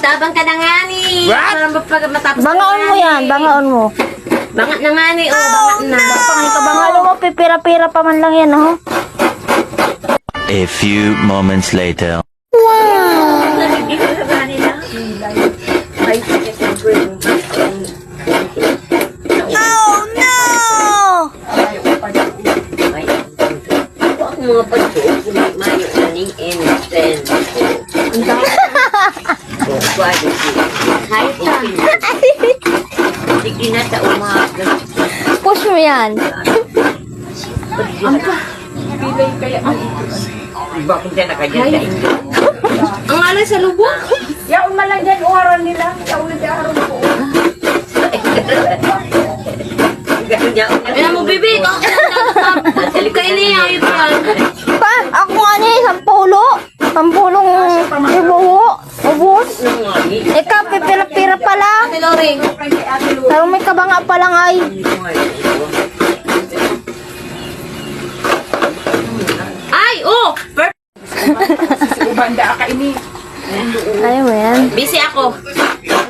Tabang ka na nga ni. Parang pag matapos Bangaon mo yan, bangaon mo. Bangat na nga ni. Oh, bangat na. Pangay ka bangalo mo, pipira-pira pa man lang yan, oh. A few moments later. Oh, no! Mga pagsuot, mayo naning instant. Ang dami. Kahit na. Sige na sa umaga. Push mo yan. Bakit dyan nakaganda? Ang alay sa lubong. Yaon man lang dyan, uharan nila. Yaon na dyan, uharan ko. Ayan mo, bibi. Kayo niya, ito yan. Pa, ako nga niya, sampulo. Sampulong ibuho. Ubus. Ikaw, pipira-pira pa lang. Ate Loring. Pero may kabanga pa lang ay. Ay, oh! Si Ubanda ka ini. Ayaw mo yan. Busy ako.